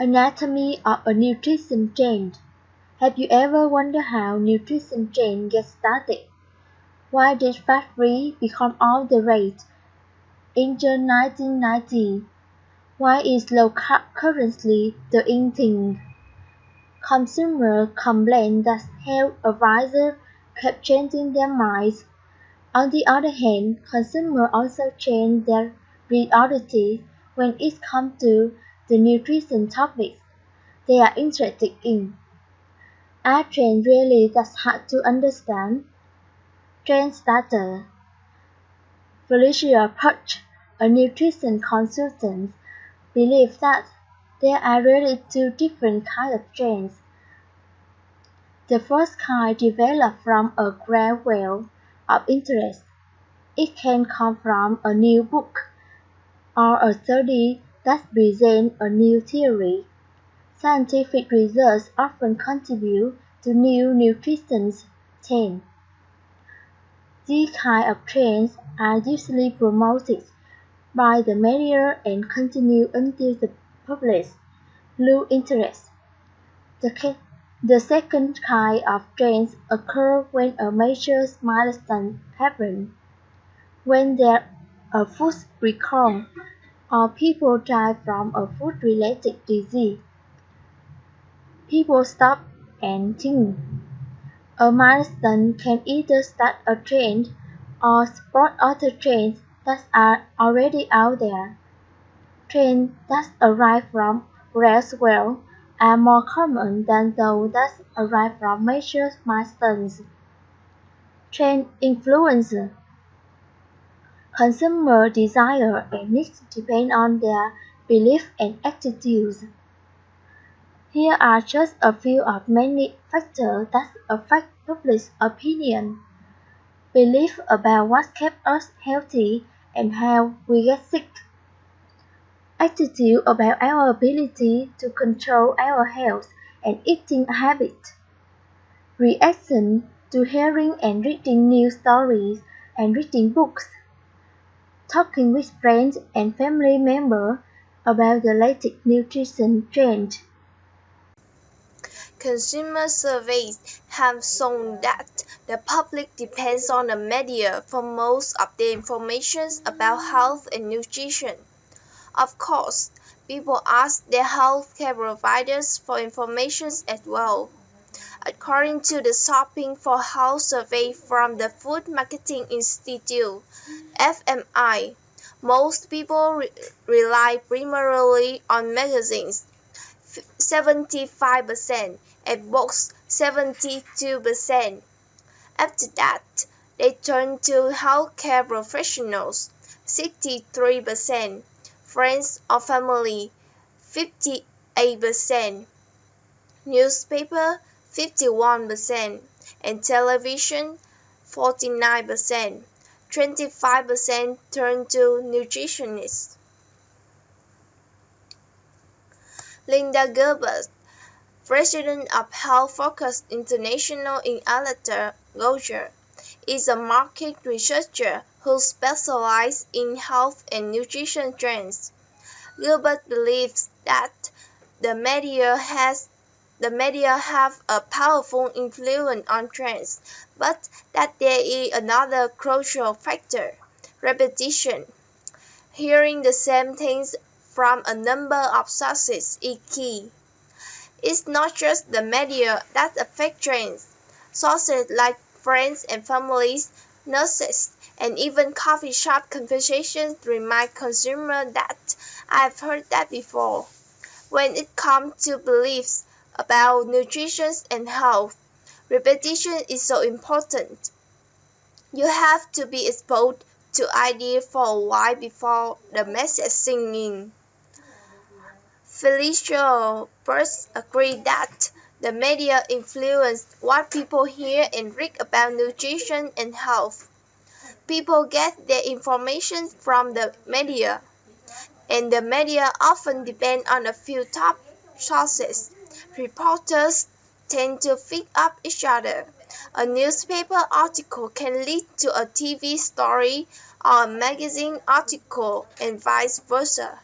Anatomy of a nutrition trend. Have you ever wondered how nutrition trend gets started? Why did fat-free become all the rage in the 1990s? Why is low carb currently the in thing? Consumer complain that health advisors kept changing their minds. On the other hand, consumers also change their priorities when it comes to the nutrition topics they are interested in. Are trends really that hard to understand? Trend starter Felicia Putch, a nutrition consultant, believes that there are really two different kinds of trends. The first kind develops from a great well of interest. It can come from a new book or a study that presents a new theory. Scientific research often contributes to new nutrition trends. These kinds of trends are usually promoted by the media and continue until the public lose interest. The second kind of trends occur when a major milestone happens, when there a food recall or people die from a food-related disease. People stop and think. A milestone can either start a trend or support other trends that are already out there. Trends that arise from groundswell are more common than those that arise from major milestones. Trend influence consumer desire and needs depend on their beliefs and attitudes. Here are just a few of many factors that affect public opinion. Belief about what keeps us healthy and how we get sick. Attitude about our ability to control our health and eating habits. Reaction to hearing and reading news stories and reading books. Talking with friends and family members about the latest nutrition trend. Consumer surveys have shown that the public depends on the media for most of the information about health and nutrition. Of course, people ask their healthcare providers for information as well. According to the Shopping for Health survey from the Food Marketing Institute (FMI), most people rely primarily on magazines, 75%, and books, 72%. After that, they turn to healthcare professionals, 63%, friends or family, 58%, newspaper, 51%, and television, 49%. 25% turn to nutritionists. Linda Gilbert, president of Health Focus International in Atlanta, Georgia, is a market researcher who specializes in health and nutrition trends. Gilbert believes that the media have a powerful influence on trends, but that there is another crucial factor: repetition. Hearing the same things from a number of sources is key. It's not just the media that affect trends. Sources like friends and families, nurses, and even coffee shop conversations remind consumers that "I've heard that before." When it comes to beliefs about nutrition and health, repetition is so important. You have to be exposed to ideas for a while before the message sinks in. Felicia first agreed that the media influenced what people hear and read about nutrition and health. People get their information from the media, and the media often depend on a few top sources. Reporters tend to feed up each other. A newspaper article can lead to a TV story or a magazine article, and vice versa.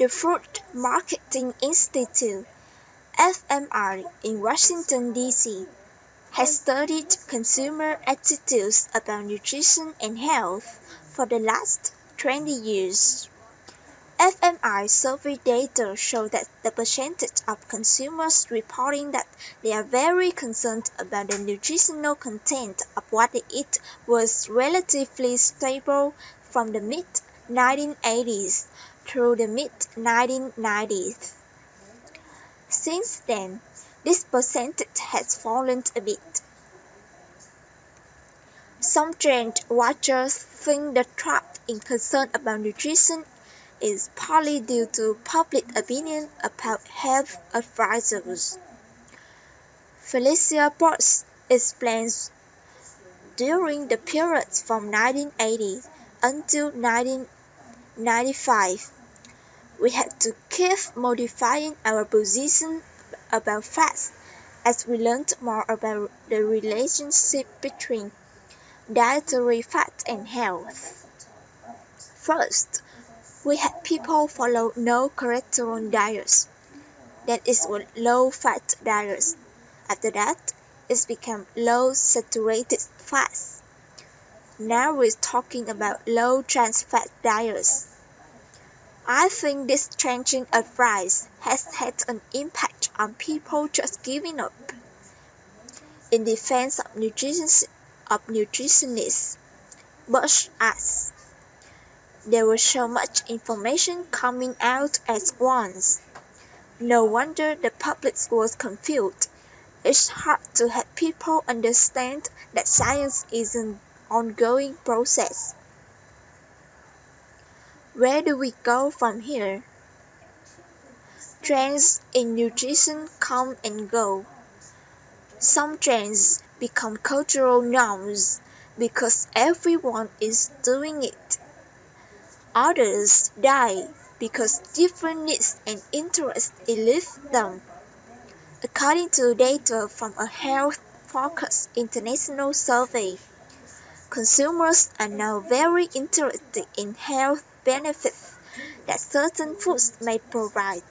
The Food Marketing Institute, FMI, in Washington, D.C., has studied consumer attitudes about nutrition and health for the last 20 years. FMI survey data show that the percentage of consumers reporting that they are very concerned about the nutritional content of what they eat was relatively stable from the mid-1980s through the mid-1990s. Since then, this percentage has fallen a bit. Some trend watchers think the drop in concern about nutrition is partly due to public opinion about health advisors. Felicia Potts explains, during the period from 1980 until 1995, we had to keep modifying our position about fats as we learned more about the relationship between dietary fat and health. First, we had people follow no cholesterol diets, that is low-fat diets. After that, it became low-saturated fats. Now we're talking about low-trans fat diets. I think this changing advice has had an impact on people just giving up. In defense of nutritionists, Bush asks, there was so much information coming out at once. No wonder the public was confused. It's hard to help people understand that science is an ongoing process. Where do we go from here? Trends in nutrition come and go. Some trends become cultural norms because everyone is doing it. Others die because different needs and interests elude them. According to data from a health-focused international survey, consumers are now very interested in health benefits that certain foods may provide.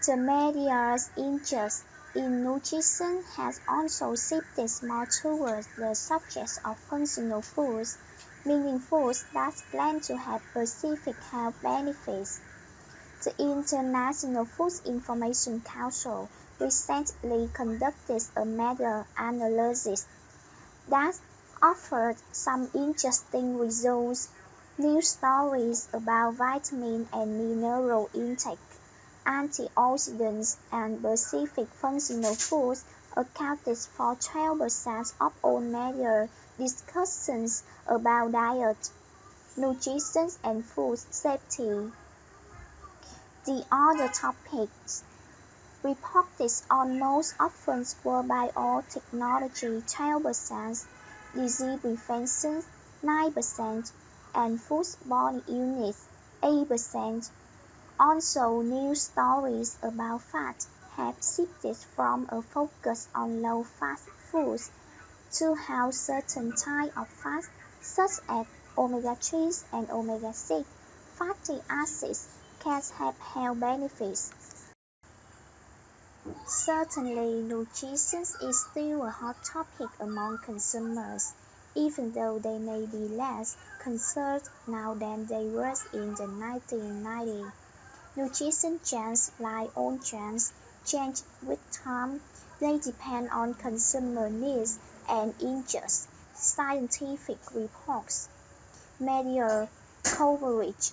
The media's interest in nutrition has also shifted more towards the subject of functional foods, meaning foods that claim to have specific health benefits. The International Food Information Council recently conducted a meta-analysis that offered some interesting results. News stories about vitamin and mineral intake, antioxidants, and specific functional foods accounted for 12% of all media discussions about diet, nutrition, and food safety. The other topics reported on most often were biotechnology 12%, disease prevention 9%, and foodborne illness 8%. Also, news stories about fat have shifted from a focus on low-fat foods to how certain types of fats, such as omega-3s and omega-6 fatty acids, can have health benefits. Certainly, nutrition is still a hot topic among consumers, even though they may be less concerned now than they were in the 1990s. Nutrition trends, like all trends, change with time. They depend on consumer needs and interests, scientific reports, media coverage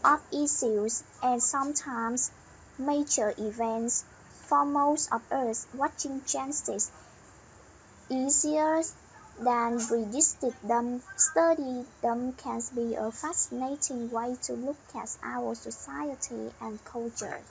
of issues, and sometimes major events. For most of us, watching trends is easier than register them. Study them can be a fascinating way to look at our society and culture.